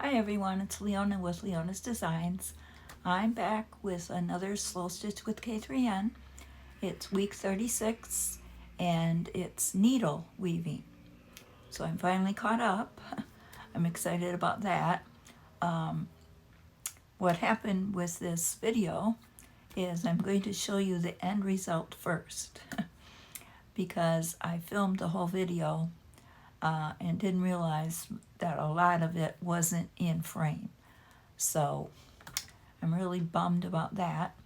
Hi everyone, it's Leona with Leona's Designs. I'm back with another Slow Stitch with Kathryn. It's week 36 and it's needle weaving. So I'm finally caught up. I'm excited about that. What happened with this video is I'm going to show you the end result first because I filmed the whole video and didn't realize that a lot of it wasn't in frame. So I'm really bummed about that,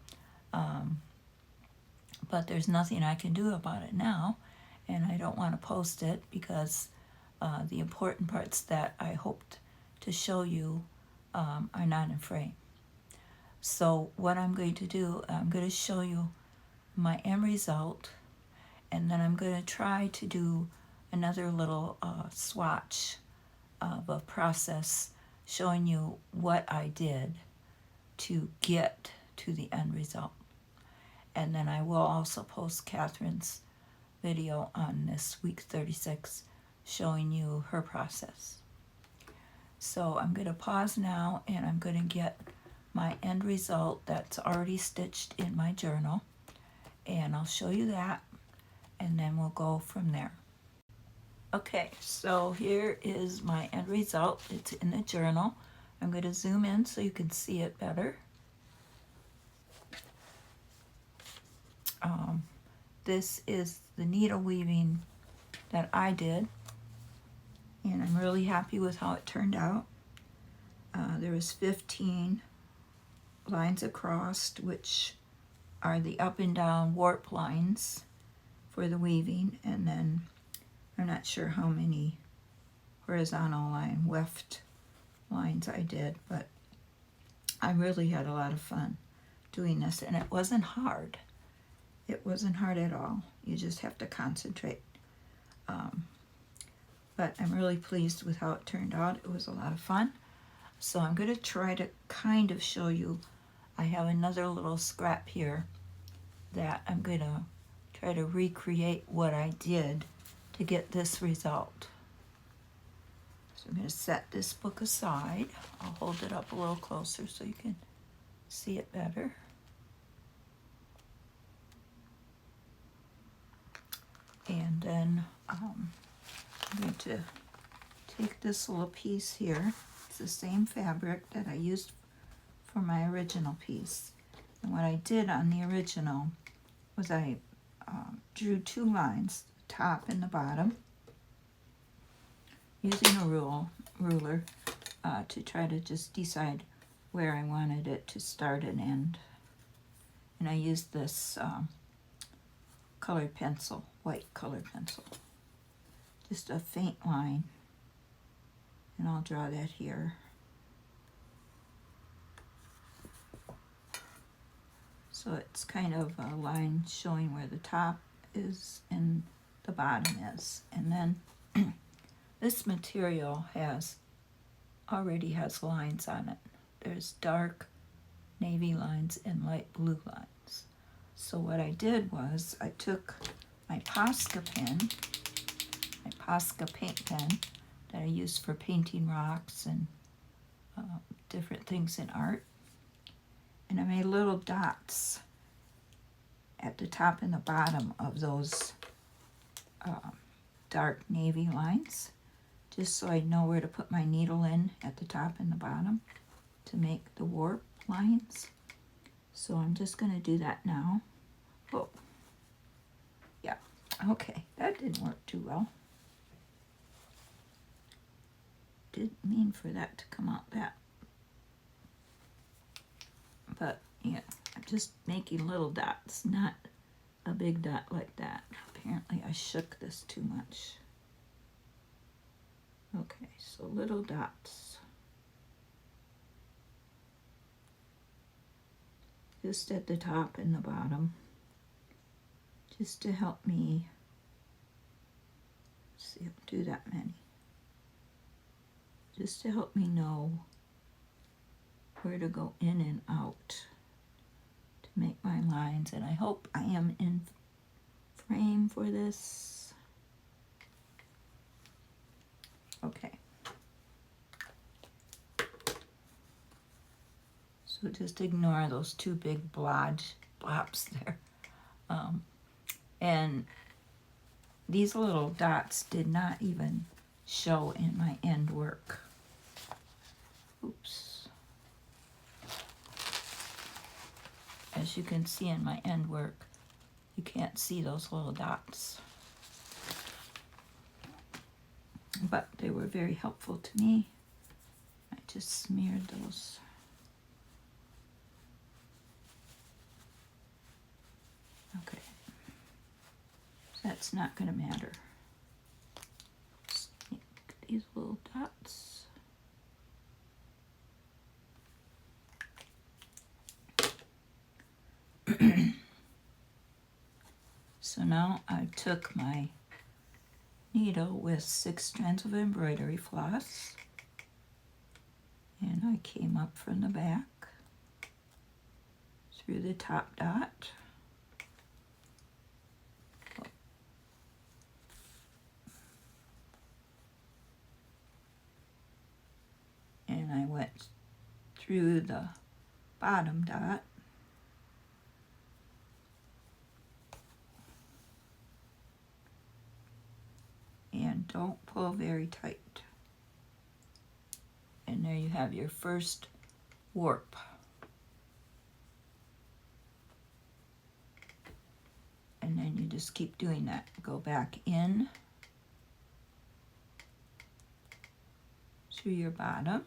but there's nothing I can do about it now, and I don't want to post it because the important parts that I hoped to show you are not in frame. So what I'm going to do, I'm going to show you my end result, and then I'm going to try to do another little swatch of a process showing you what I did to get to the end result. And then I will also post Kathryn's video on this week 36 showing you her process. So I'm going to pause now and I'm going to get my end result that's already stitched in my journal, and I'll show you that and then we'll go from there. Okay, so here is my end result. It's in the journal. I'm going to zoom in so you can see it better. This is the needle weaving that I did, and I'm really happy with how it turned out. There was 15 lines across, which are the up and down warp lines for the weaving, and then I'm not sure how many horizontal line weft lines I did, but I really had a lot of fun doing this, and it wasn't hard. It wasn't hard at all. You just have to concentrate. But I'm really pleased with how it turned out. It was a lot of fun. So I'm going to try to kind of show you. I have another little scrap here that I'm going to try to recreate what I did to get this result. So I'm going to set this book aside. I'll hold it up a little closer so you can see it better. And then I'm going to take this little piece here. It's the same fabric that I used for my original piece. And what I did on the original was I drew 2 lines, the top and the bottom, using a ruler to try to just decide where I wanted it to start and end. And I used this colored pencil, white colored pencil. Just a faint line, and I'll draw that here. So it's kind of a line showing where the top is and the bottom is. And then this material already has lines on it. There's dark navy lines and light blue lines. So what I did was I took my Posca paint pen that I use for painting rocks and different things in art, and I made little dots at the top and the bottom of those dark navy lines, just so I know where to put my needle in at the top and the bottom to make the warp lines. So I'm just going to do that now. Oh, yeah, okay, that didn't work too well. Didn't mean for that to come out that. But yeah, I'm just making little dots, not a big dot like that. Apparently I shook this too much. Okay, so little dots. Just at the top and the bottom. Just to help me, let's see, I'll do that many. Just to help me know where to go in and out to make my lines. And I hope I am in frame for this. Okay. So just ignore those two big blobs there. And these little dots did not even show in my end work. Oops. As you can see in my end work, you can't see those little dots. But they were very helpful to me. I just smeared those. Okay. So that's not going to matter. Snake these little dots. So now I took my needle with 6 strands of embroidery floss, and I came up from the back through the top dot, and I went through the bottom dot, and don't pull very tight. And there you have your first warp. And then you just keep doing that. Go back in through your bottom.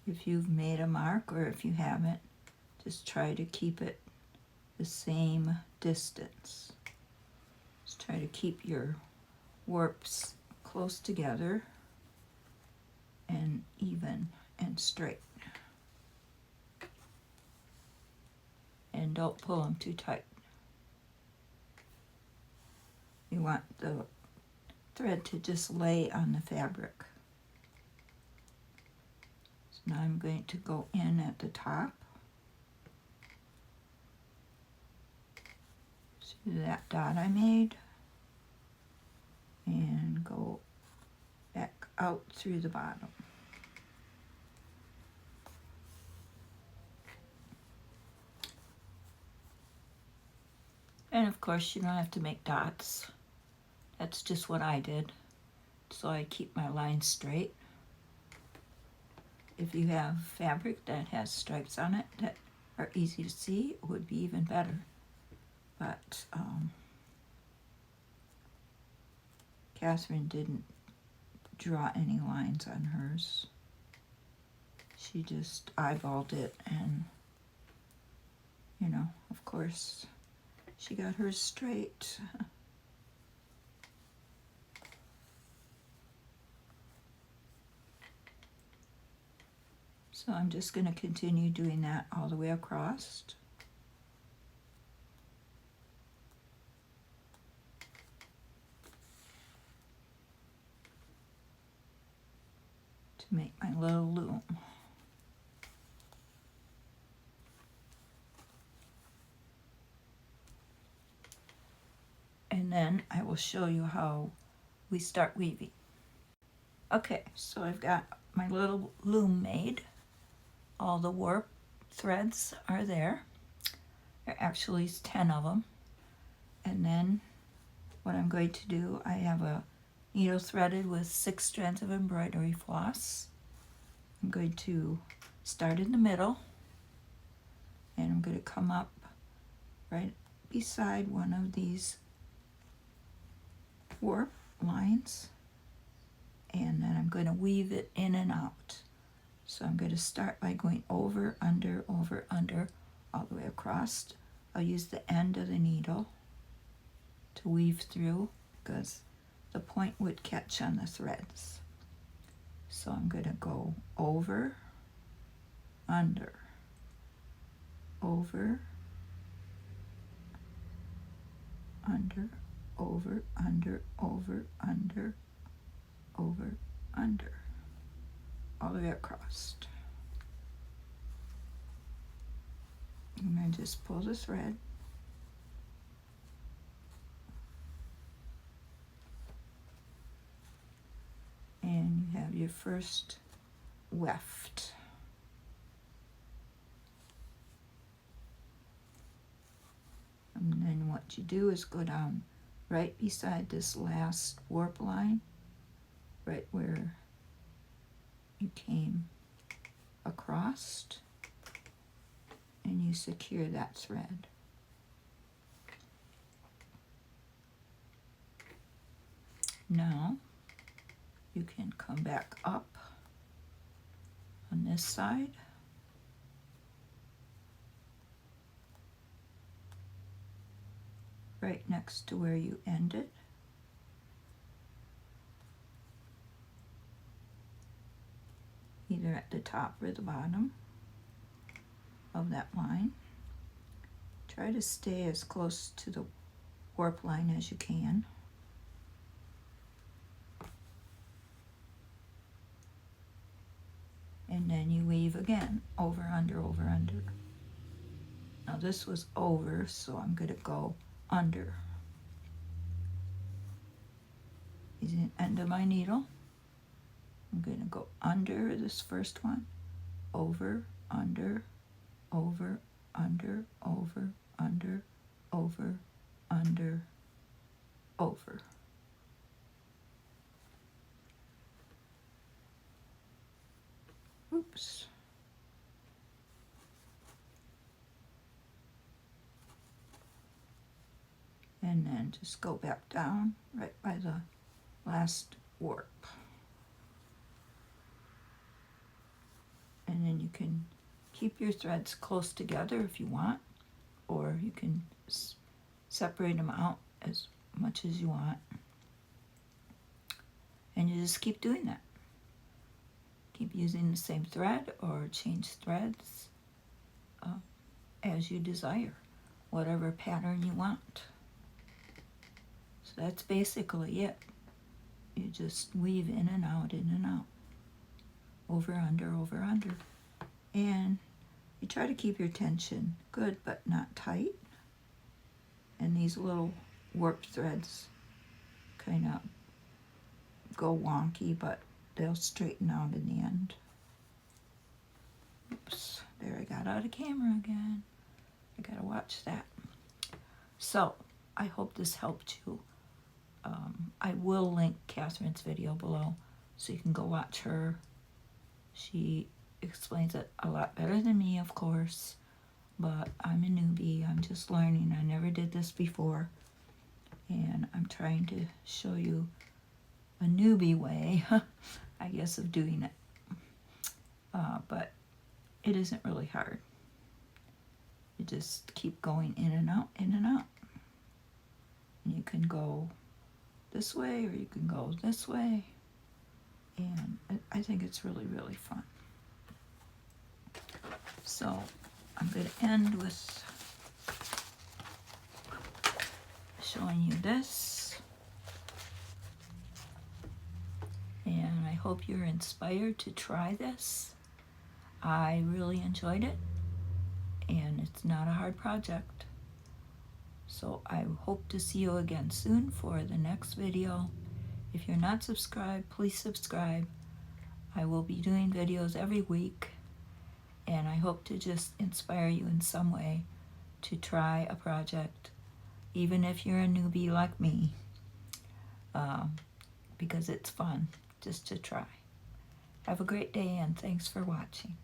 If you've made a mark, or if you haven't, just try to keep it the same distance. Just try to keep your warps close together and even and straight. And don't pull them too tight. You want the thread to just lay on the fabric. So now I'm going to go in at the top. See that dot I made? And go back out through the bottom. And of course you don't have to make dots. That's just what I did, so I keep my lines straight. If you have fabric that has stripes on it that are easy to see, it would be even better. But Kathryn didn't draw any lines on hers. She just eyeballed it, and you know, of course, she got hers straight. So I'm just going to continue doing that all the way across. To make my little loom. And then I will show you how we start weaving. Okay, so I've got my little loom made. All the warp threads are there. There actually is 10 of them. And then what I'm going to do, I have a needle threaded with 6 strands of embroidery floss. I'm going to start in the middle, and I'm going to come up right beside one of these warp lines, and then I'm going to weave it in and out. So I'm going to start by going over, under, all the way across. I'll use the end of the needle to weave through because the point would catch on the threads. So I'm going to go over, under, over, under, over, under, over, under, over, under, all the way across. And then just pull the thread. And you have your first weft. And then what you do is go down right beside this last warp line, right where you came across, and you secure that thread. Now you can come back up on this side, right next to where you ended. Either at the top or the bottom of that line. Try to stay as close to the warp line as you can. And then you weave again, over, under, over, under. Now this was over, so I'm going to go under. Using the end of my needle, I'm going to go under this first one, over, under, over, under, over, under, over, under, over. Oops. And then just go back down right by the last warp. And then you can keep your threads close together if you want, or you can separate them out as much as you want. And you just keep doing that. Keep using the same thread or change threads as you desire, whatever pattern you want. So that's basically it. You just weave in and out, over, under, over, under. And you try to keep your tension good but not tight. And these little warp threads kind of go wonky, but they'll straighten out in the end. Oops, there I got out of camera again. I gotta watch that. So, I hope this helped you. I will link Kathryn's video below so you can go watch her. She explains it a lot better than me, of course, but I'm a newbie. I'm just learning. I never did this before, and I'm trying to show you a newbie way, I guess, of doing it. But it isn't really hard. You just keep going in and out, in and out. And you can go this way or you can go this way. And I think it's really, really fun. So I'm going to end with showing you this. And I hope you're inspired to try this. I really enjoyed it, and it's not a hard project. So I hope to see you again soon for the next video. If you're not subscribed, please subscribe. I will be doing videos every week, and I hope to just inspire you in some way to try a project, even if you're a newbie like me, because it's fun just to try. Have a great day, and thanks for watching.